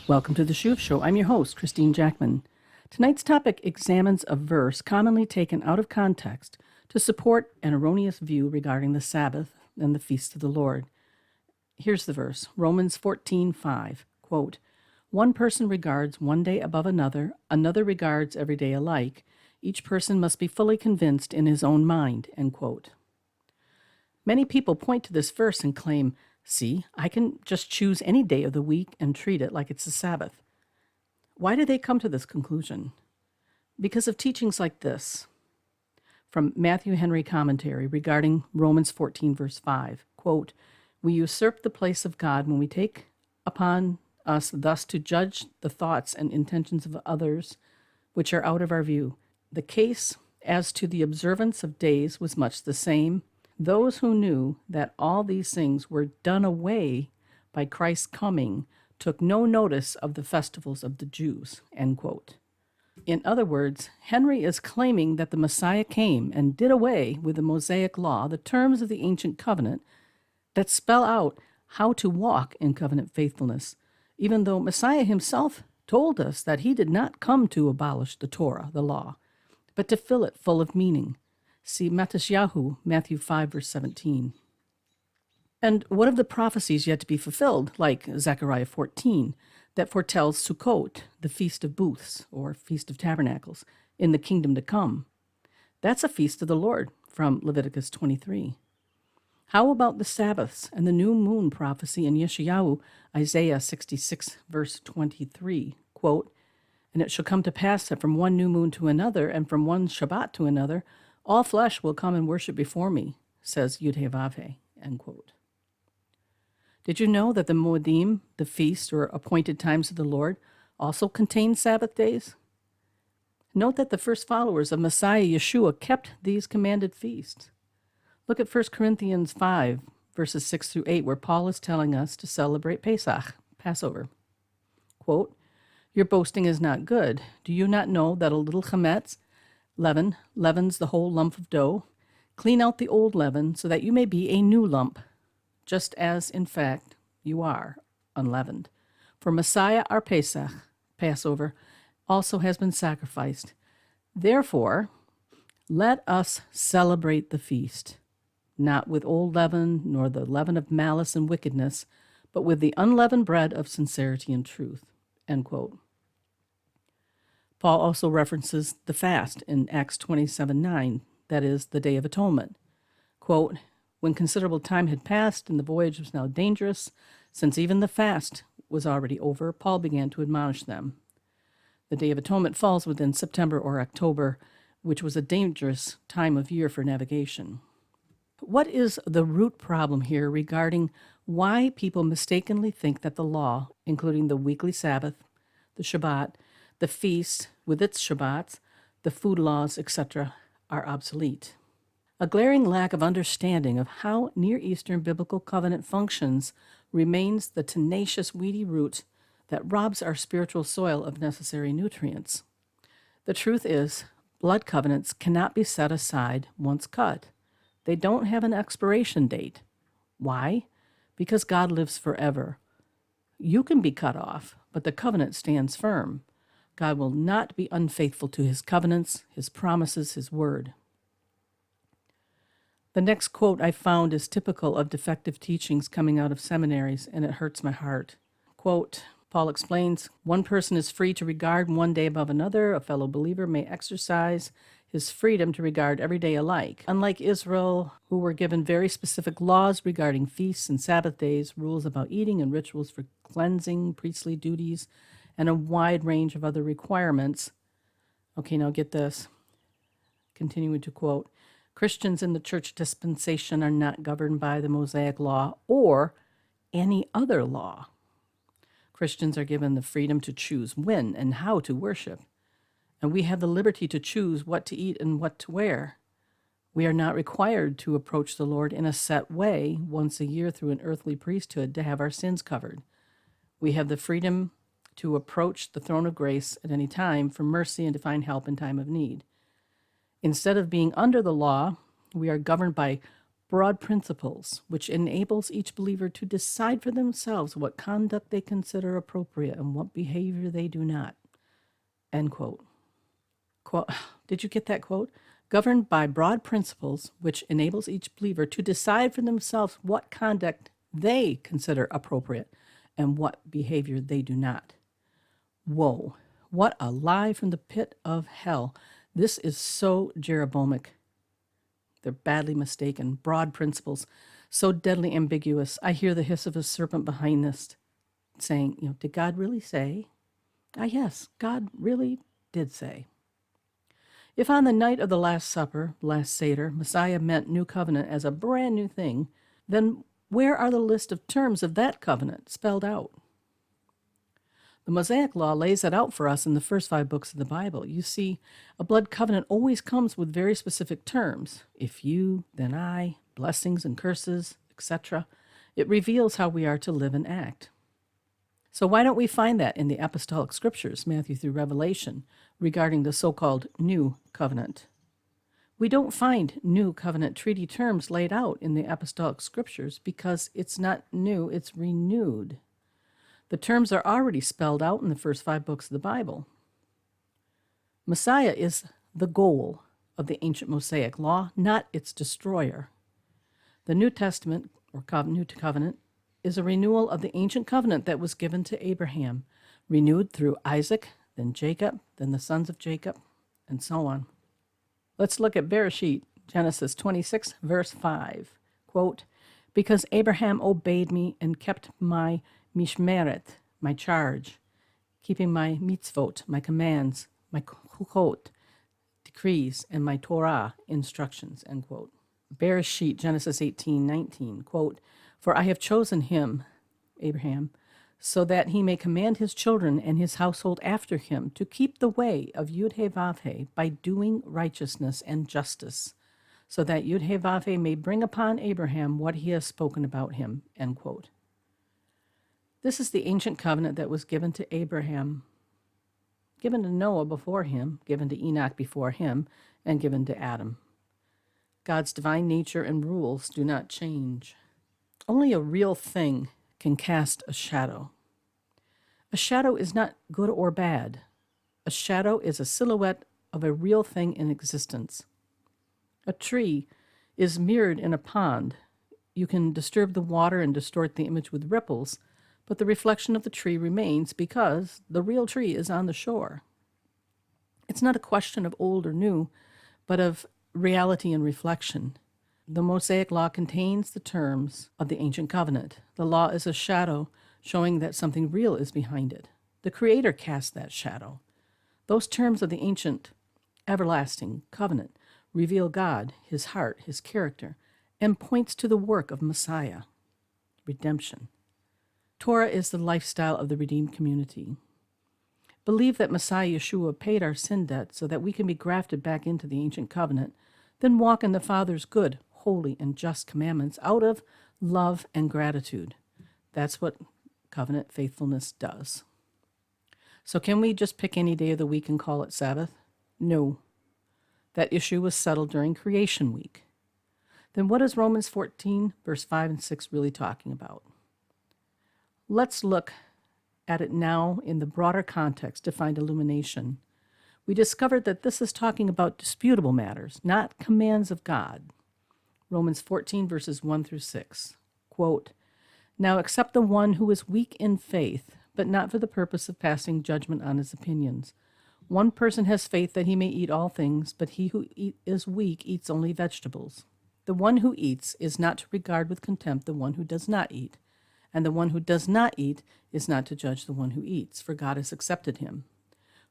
Welcome to the Shuv Show. I'm your host, Christene Jackman. Tonight's topic examines a verse commonly taken out of context to support an erroneous view regarding the Sabbath and the feast of the Lord. Here's the verse, Romans 14:5, quote, "One person regards one day above another, another regards every day alike. Each person must be fully convinced in his own mind," end quote. Many people point to this verse and claim, see, I can just choose any day of the week and treat it like it's the Sabbath. Why do they come to this conclusion? Because of teachings like this. From Matthew Henry Commentary regarding Romans 14, verse 5, quote, "We usurp the place of God when we take upon us thus to judge the thoughts and intentions of others which are out of our view. The case as to the observance of days was much the same. Those who knew that all these things were done away by Christ's coming took no notice of the festivals of the Jews," end quote. In other words, Henry is claiming that the Messiah came and did away with the Mosaic law, the terms of the ancient covenant that spell out how to walk in covenant faithfulness, even though Messiah himself told us that he did not come to abolish the Torah, the law, but to fill it full of meaning. See Matisyahu, Matthew 5, verse 17. And what of the prophecies yet to be fulfilled, like Zechariah 14, that foretells Sukkot, the Feast of Booths, or Feast of Tabernacles, in the kingdom to come? That's a feast of the Lord, from Leviticus 23. How about the Sabbaths and the new moon prophecy in Yeshayahu, Isaiah 66, verse 23, quote, "And it shall come to pass that from one new moon to another, and from one Shabbat to another, all flesh will come and worship before me," says Yud-Heh-Vav-Heh, end quote. Did you know that the Moedim, the feast or appointed times of the Lord, also contain Sabbath days? Note that the first followers of Messiah Yeshua kept these commanded feasts. Look at 1 Corinthians 5, verses 6 through 8, where Paul is telling us to celebrate Pesach, Passover. Quote, "Your boasting is not good. Do you not know that a little chametz, leaven, leavens the whole lump of dough? Clean out the old leaven so that you may be a new lump, just as, in fact, you are unleavened. For Messiah, our Pesach, Passover, also has been sacrificed. Therefore, let us celebrate the feast, not with old leaven, nor the leaven of malice and wickedness, but with the unleavened bread of sincerity and truth," end quote. Paul also references the fast in Acts 27:9, that is, the Day of Atonement. Quote, "When considerable time had passed and the voyage was now dangerous, since even the fast was already over, Paul began to admonish them." The Day of Atonement falls within September or October, which was a dangerous time of year for navigation. What is the root problem here regarding why people mistakenly think that the law, including the weekly Sabbath, the Shabbat, the feast with its Shabbats, the food laws, etc., are obsolete? A glaring lack of understanding of how Near Eastern biblical covenant functions remains the tenacious weedy root that robs our spiritual soil of necessary nutrients. The truth is, blood covenants cannot be set aside once cut. They don't have an expiration date. Why? Because God lives forever. You can be cut off, but the covenant stands firm. God will not be unfaithful to his covenants, his promises, his word. The next quote I found is typical of defective teachings coming out of seminaries, and it hurts my heart. Quote, Paul explains, "One person is free to regard one day above another. A fellow believer may exercise his freedom to regard every day alike. Unlike Israel, who were given very specific laws regarding feasts and Sabbath days, rules about eating and rituals for cleansing, priestly duties, and a wide range of other requirements." Okay, now get this. Continuing to quote, "Christians in the church dispensation are not governed by the Mosaic law or any other law. Christians are given the freedom to choose when and how to worship, and we have the liberty to choose what to eat and what to wear. We are not required to approach the Lord in a set way once a year through an earthly priesthood to have our sins covered. We have the freedom to approach the throne of grace at any time for mercy and to find help in time of need. Instead of being under the law, we are governed by broad principles which enables each believer to decide for themselves what conduct they consider appropriate and what behavior they do not. End quote. Quote. Did you get that quote? Governed by broad principles which enables each believer to decide for themselves what conduct they consider appropriate and what behavior they do not. Whoa, what a lie from the pit of hell. This is so Jeroboamic. They're badly mistaken. Broad principles, so deadly ambiguous. I hear the hiss of a serpent behind this, saying, did God really say? Yes, God really did say. If on the night of the Last Supper, Last Seder, Messiah meant new covenant as a brand new thing, then where are the list of terms of that covenant spelled out? The Mosaic Law lays it out for us in the first 5 books of the Bible. You see, a blood covenant always comes with very specific terms. If you, then I, blessings and curses, etc. It reveals how we are to live and act. So why don't we find that in the apostolic scriptures, Matthew through Revelation, regarding the so-called New Covenant? We don't find New Covenant treaty terms laid out in the apostolic scriptures because it's not new, it's renewed. The terms are already spelled out in the first 5 books of the Bible. Messiah is the goal of the ancient Mosaic law, not its destroyer. The New Testament, or New Covenant, is a renewal of the ancient covenant that was given to Abraham, renewed through Isaac, then Jacob, then the sons of Jacob, and so on. Let's look at Bereshit, Genesis 26, verse 5. Quote, because Abraham obeyed me and kept my mishmeret, my charge, keeping my mitzvot, my commands, my chukot, decrees, and my Torah, instructions, end quote. Bereshit, Genesis 18:19, quote, for I have chosen him, Abraham, so that he may command his children and his household after him to keep the way of Yud-Heh-Vav-Heh by doing righteousness and justice, so that Yud-Heh-Vav-Heh may bring upon Abraham what he has spoken about him, end quote. This is the ancient covenant that was given to Abraham, given to Noah before him, given to Enoch before him, and given to Adam. God's divine nature and rules do not change. Only a real thing can cast a shadow. A shadow is not good or bad. A shadow is a silhouette of a real thing in existence. A tree is mirrored in a pond. You can disturb the water and distort the image with ripples, but the reflection of the tree remains because the real tree is on the shore. It's not a question of old or new, but of reality and reflection. The Mosaic Law contains the terms of the ancient covenant. The law is a shadow showing that something real is behind it. The Creator cast that shadow. Those terms of the ancient, everlasting covenant reveal God, his heart, his character, and points to the work of Messiah, redemption. Torah is the lifestyle of the redeemed community. Believe that Messiah Yeshua paid our sin debt so that we can be grafted back into the ancient covenant, then walk in the Father's good, holy, and just commandments out of love and gratitude. That's what covenant faithfulness does. So can we just pick any day of the week and call it Sabbath? No. That issue was settled during creation week. Then what is Romans 14, verse 5 and 6 really talking about? Let's look at it now in the broader context to find illumination. We discovered that this is talking about disputable matters, not commands of God. Romans 14, verses 1 through 6. Quote, now accept the one who is weak in faith, but not for the purpose of passing judgment on his opinions. One person has faith that he may eat all things, but he who is weak eats only vegetables. The one who eats is not to regard with contempt the one who does not eat, and the one who does not eat is not to judge the one who eats, for God has accepted him.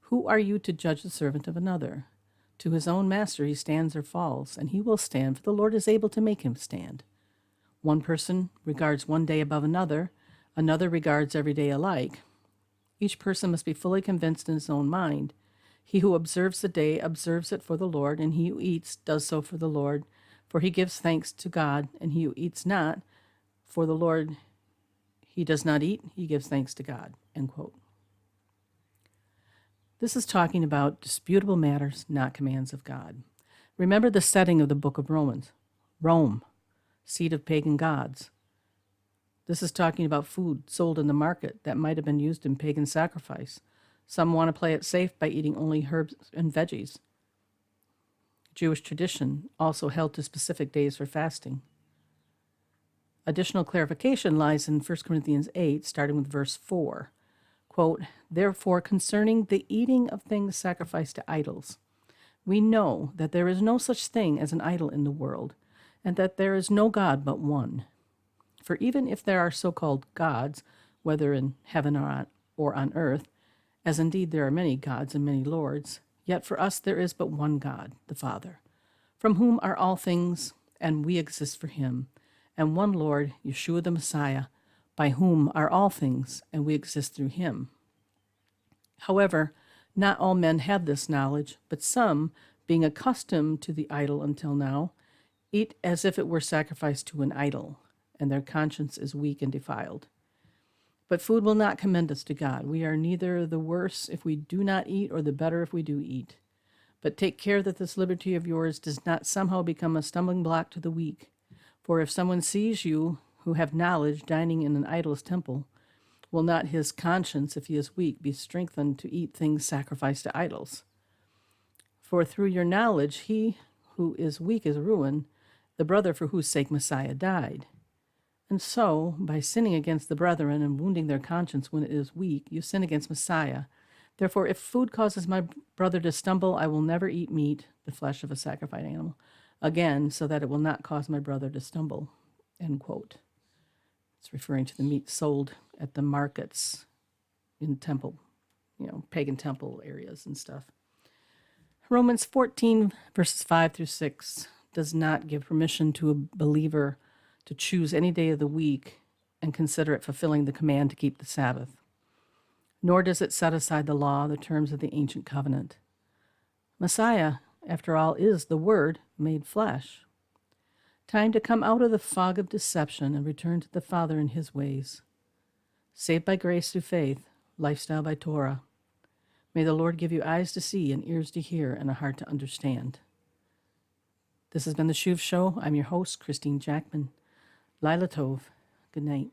Who are you to judge the servant of another? To his own master he stands or falls, and he will stand, for the Lord is able to make him stand. One person regards one day above another regards every day alike. Each person must be fully convinced in his own mind. He who observes the day observes it for the Lord, and he who eats does so for the Lord, for he gives thanks to God, and he who eats not for the Lord, he does not eat, he gives thanks to God. End quote. This is talking about disputable matters, not commands of God. Remember the setting of the book of Romans. Rome. seed of pagan gods. This is talking about food sold in the market that might have been used in pagan sacrifice. Some want to play it safe by eating only herbs and veggies. Jewish tradition also held to specific days for fasting. Additional clarification lies in 1 Corinthians 8, starting with verse 4. Quote, "Therefore, concerning the eating of things sacrificed to idols, we know that there is no such thing as an idol in the world, and that there is no God but one. For even if there are so-called gods, whether in heaven or on earth, as indeed there are many gods and many lords, yet for us there is but one God, the Father, from whom are all things, and we exist for him, and one Lord, Yeshua the Messiah, by whom are all things, and we exist through him. However, not all men have this knowledge, but some, being accustomed to the idol until now, eat as if it were sacrificed to an idol, and their conscience is weak and defiled. But food will not commend us to God. We are neither the worse if we do not eat, or the better if we do eat. But take care that this liberty of yours does not somehow become a stumbling block to the weak. For if someone sees you, who have knowledge, dining in an idol's temple, will not his conscience, if he is weak, be strengthened to eat things sacrificed to idols? For through your knowledge he who is weak is ruined, the brother for whose sake Messiah died. And so, by sinning against the brethren and wounding their conscience when it is weak, you sin against Messiah. Therefore, if food causes my brother to stumble, I will never eat meat, the flesh of a sacrificed animal, again, so that it will not cause my brother to stumble." End quote. It's referring to the meat sold at the markets in temple, pagan temple areas and stuff. Romans 14, verses 5 through 6, does not give permission to a believer to choose any day of the week and consider it fulfilling the command to keep the Sabbath. Nor does it set aside the law, the terms of the ancient covenant. Messiah, after all, is the Word made flesh. Time to come out of the fog of deception and return to the Father in his ways. Saved by grace through faith, lifestyle by Torah. May the Lord give you eyes to see and ears to hear and a heart to understand. This has been the Shuv Show. I'm your host, Christene Jackman. Lila Tov. Good night.